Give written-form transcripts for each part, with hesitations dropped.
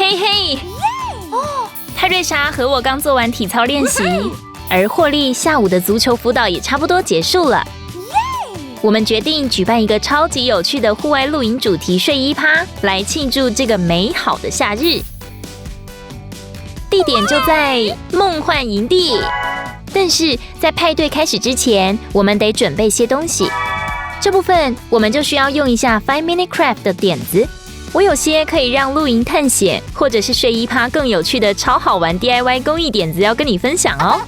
嘿嘿！泰瑞莎和我刚做完体操练习，而霍利下午的足球辅导也差不多结束了。我们决定举办一个超级有趣的户外露营主题睡衣趴，来庆祝这个美好的夏日。地点就在梦幻营地，但是在派对开始之前，我们得准备些东西。这部分我们就需要用一下 Five Minute Craft 的点子。我有些可以让露营探险或者是睡衣趴更有趣的超好玩 DIY 工艺点子要跟你分享哦。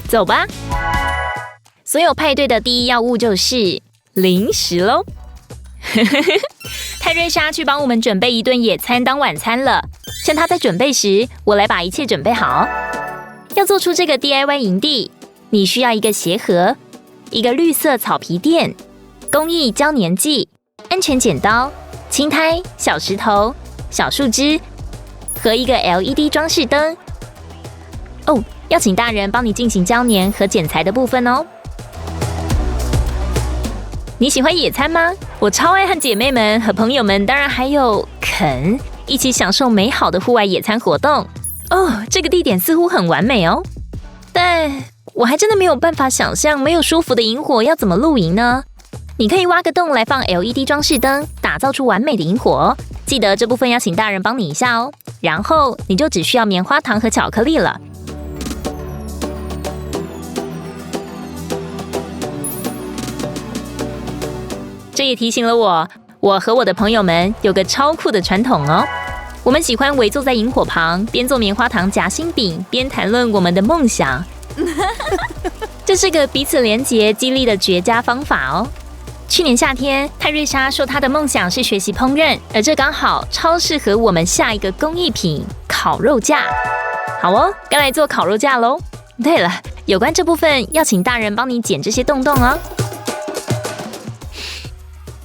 走吧！所有派对的第一要务就是零食咯。泰瑞莎去帮我们准备一顿野餐当晚餐了。趁她在准备时，我来把一切准备好。要做出这个 DIY 营地，你需要一个鞋盒、一个绿色草皮垫、工艺胶粘剂、安全剪刀、青苔、小石头、小树枝和一个 LED 装饰灯。哦，要请大人帮你进行胶粘和剪裁的部分哦。你喜欢野餐吗？我超爱和姐妹们和朋友们，当然还有肯一起享受美好的户外野餐活动。哦，这个地点似乎很完美哦，但我还真的没有办法想象没有舒服的萤火要怎么露营呢？你可以挖个洞来放 LED 装饰灯，打造出完美的萤火。记得这部分要请大人帮你一下哦。然后你就只需要棉花糖和巧克力了。这也提醒了我和我的朋友们有个超酷的传统哦。我们喜欢围坐在萤火旁，边做棉花糖夹心饼，边谈论我们的梦想。这是个彼此连结、激励的绝佳方法哦。去年夏天，泰瑞莎说她的梦想是学习烹饪，而这刚好超适合我们下一个工艺品——烤肉架。好哦，该来做烤肉架喽。对了，有关这部分要请大人帮你剪这些洞洞哦。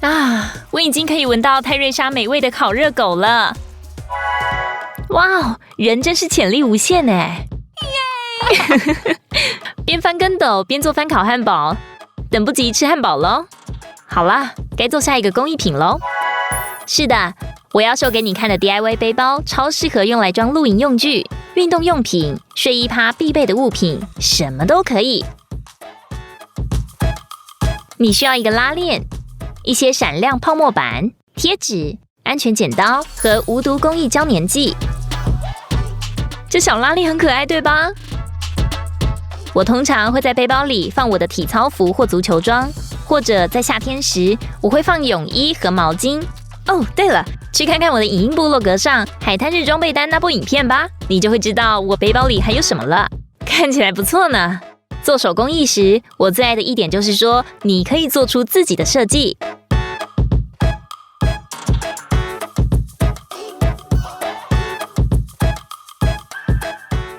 啊，我已经可以闻到泰瑞莎美味的烤热狗了。哇哦，人真是潜力无限哎！边翻跟斗边做翻烤汉堡，等不及吃汉堡咯。好啦，该做下一个工艺品咯。是的，我要秀给你看的 DIY 背包，超适合用来装露营用具、运动用品、睡衣趴必备的物品，什么都可以。你需要一个拉链、一些闪亮泡沫板、贴纸、安全剪刀和无毒工艺胶粘剂。这小拉链很可爱，对吧？我通常会在背包里放我的体操服或足球装，或者在夏天时，我会放泳衣和毛巾。哦，对了，去看看我的影音部落格上海滩日装备单那部影片吧，你就会知道我背包里还有什么了。看起来不错呢。做手工艺时，我最爱的一点就是说，你可以做出自己的设计。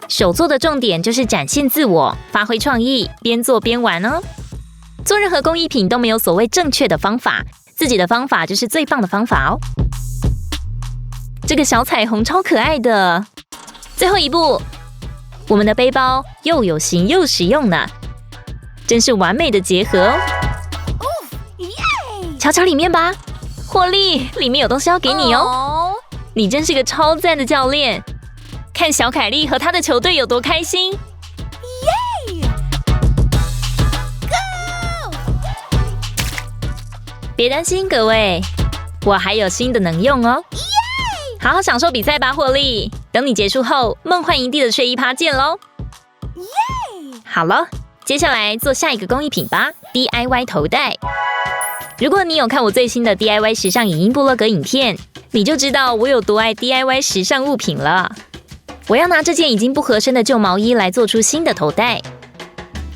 手作的重点就是展现自我，发挥创意，边做边玩哦。做任何工艺品都没有所谓正确的方法，自己的方法就是最棒的方法哦。这个小彩虹超可爱的。最后一步，我们的背包又有型又实用呢，真是完美的结合哦。瞧瞧里面吧，霍利，里面有东西要给你哦。你真是个超赞的教练。看小凯莉和她的球队有多开心！耶 ！Go！ 别担心，各位，我还有新的能用哦！耶！好好享受比赛吧，霍利。等你结束后，梦幻营地的睡衣趴见喽！耶！好了，接下来做下一个工艺品吧 ，DIY 头带。如果你有看我最新的 DIY 时尚影音部落格影片，你就知道我有多爱 DIY 时尚物品了。我要拿这件已经不合身的旧毛衣来做出新的头带。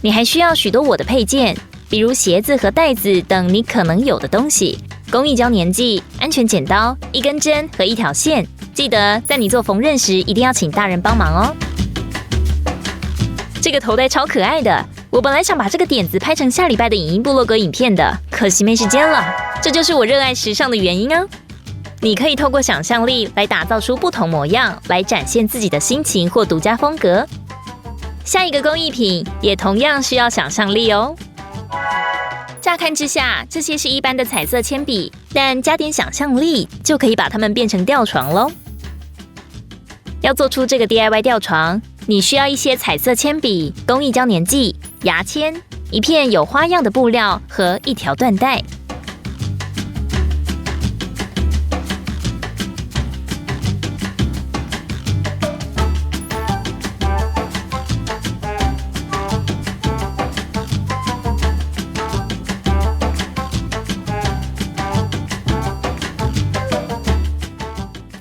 你还需要许多我的配件，比如鞋子和袋子等你可能有的东西，工艺胶粘剂、安全剪刀、一根针和一条线。记得在你做缝纫时一定要请大人帮忙哦。这个头带超可爱的，我本来想把这个点子拍成下礼拜的影音部落格影片的，可惜没时间了。这就是我热爱时尚的原因啊。你可以透过想象力来打造出不同模样，来展现自己的心情或独家风格。下一个工艺品也同样需要想象力哦。乍看之下，这些是一般的彩色铅笔，但加点想象力就可以把它们变成吊床咯。要做出这个 DIY 吊床，你需要一些彩色铅笔、工艺胶粘剂、牙签、一片有花样的布料和一条缎带。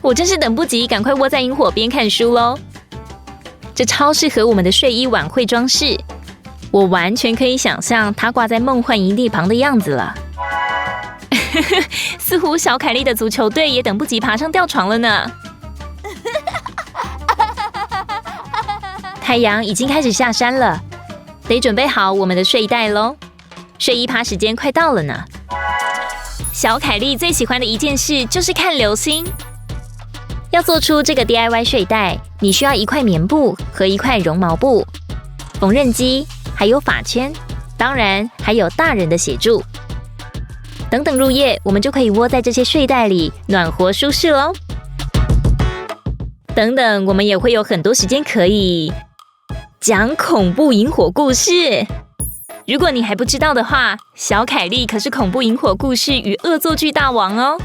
我真是等不及，赶快窝在萤火边看书咯。这超适合我们的睡衣晚会装饰，我完全可以想象它挂在梦幻营地旁的样子了。似乎小凯莉的足球队也等不及爬上吊床了呢。太阳已经开始下山了，得准备好我们的睡袋咯。睡衣趴时间快到了呢。小凯莉最喜欢的一件事就是看流星。要做出这个 DIY 睡袋，你需要一块棉布和一块绒毛布、缝纫机，还有发圈，当然还有大人的协助。等等入夜，我们就可以窝在这些睡袋里，暖和舒适咯。等等，我们也会有很多时间可以讲恐怖萤火故事。如果你还不知道的话，小凯莉可是恐怖萤火故事与恶作剧大王哦。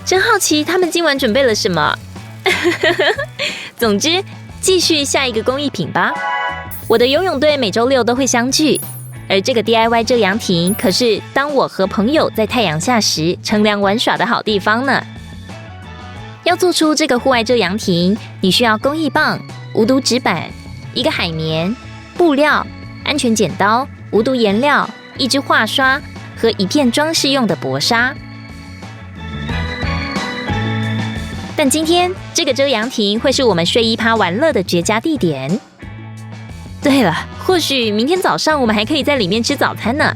真好奇他们今晚准备了什么。总之，继续下一个工艺品吧。我的游泳队每周六都会相聚，而这个 DIY 遮阳亭可是当我和朋友在太阳下时乘凉玩耍的好地方呢。要做出这个户外遮阳亭，你需要工艺棒、无毒纸板、一个海绵、布料、安全剪刀、无毒颜料、一支画刷和一片装饰用的薄纱。但今天这个遮阳亭会是我们睡衣趴玩乐的绝佳地点。对了，或许明天早上我们还可以在里面吃早餐呢。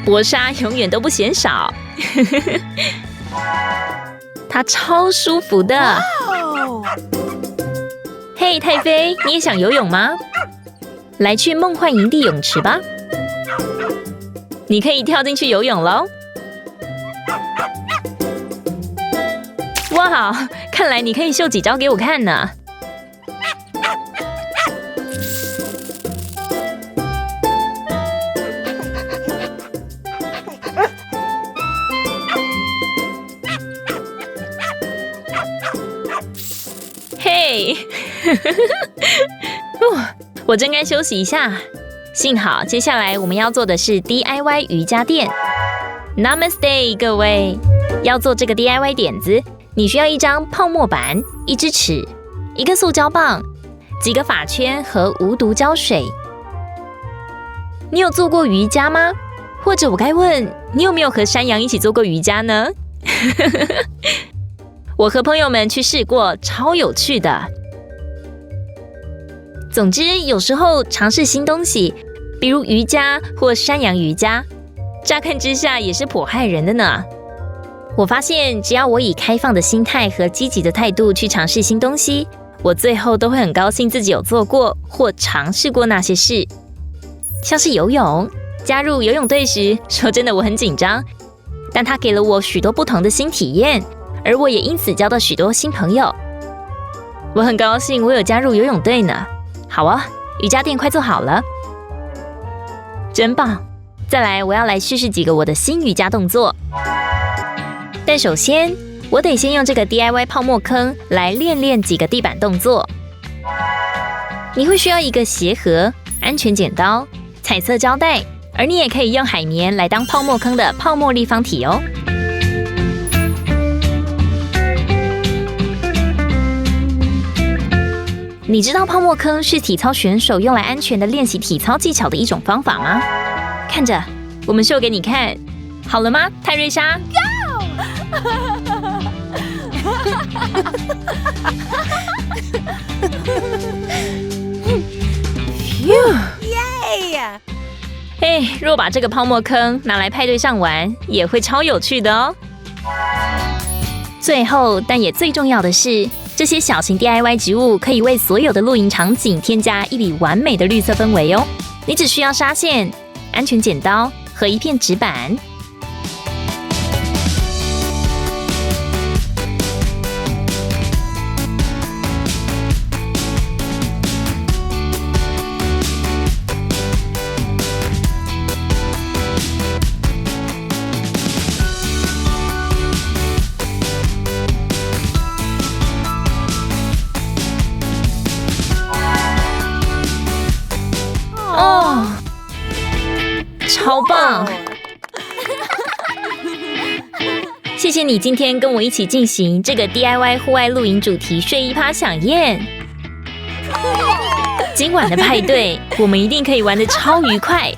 薄纱永远都不嫌少，它超舒服的。嘿，太妃，你也想游泳吗？来去梦幻营地泳池吧，你可以跳进去游泳咯。哇，看来你可以秀几招给我看呢。嘿，我真该休息一下。幸好接下来我们要做的是 DIY 瑜伽垫。Namaste， 各位！要做这个 DIY 点子，你需要一张泡沫板、一支尺、一个塑胶棒、几个发圈和无毒胶水。你有做过瑜伽吗？或者我该问，你有没有和山羊一起做过瑜伽呢？我和朋友们去试过，超有趣的。总之，有时候尝试新东西，比如瑜伽或山羊瑜伽，乍看之下也是颇害人的呢。我发现，只要我以开放的心态和积极的态度去尝试新东西，我最后都会很高兴自己有做过或尝试过那些事。像是游泳，加入游泳队时，说真的我很紧张，但它给了我许多不同的新体验。而我也因此交到许多新朋友，我很高兴我有加入游泳队呢。好啊，瑜伽垫快做好了，真棒！再来，我要来试试几个我的新瑜伽动作。但首先，我得先用这个 DIY 泡沫坑来练几个地板动作。你会需要一个鞋盒、安全剪刀、彩色胶带，而你也可以用海绵来当泡沫坑的泡沫立方体哦。你知道泡沫坑是体操选手用来安全的练习体操技巧的一种方法吗？看着，我们秀给你看，好了吗，泰瑞莎 ？Go！若把这个泡沫坑拿来派对上玩，也会超有趣的哦。最后，但也最重要的是，这些小型 DIY 植物可以为所有的露营场景添加一笔完美的绿色氛围哦。你只需要纱线、安全剪刀和一片纸板。超棒！谢谢你今天跟我一起进行这个 DIY 户外露营主题睡衣趴飨宴。今晚的派对，我们一定可以玩得超愉快，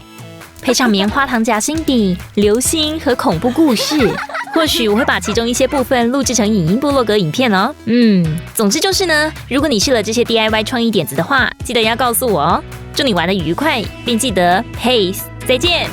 配上棉花糖夹心饼、流星和恐怖故事。或许我会把其中一些部分录制成影音部落格影片哦。总之就是呢，如果你试了这些 DIY 创意点子的话，记得要告诉我哦。祝你玩得愉快，并记得 Peace， 再见。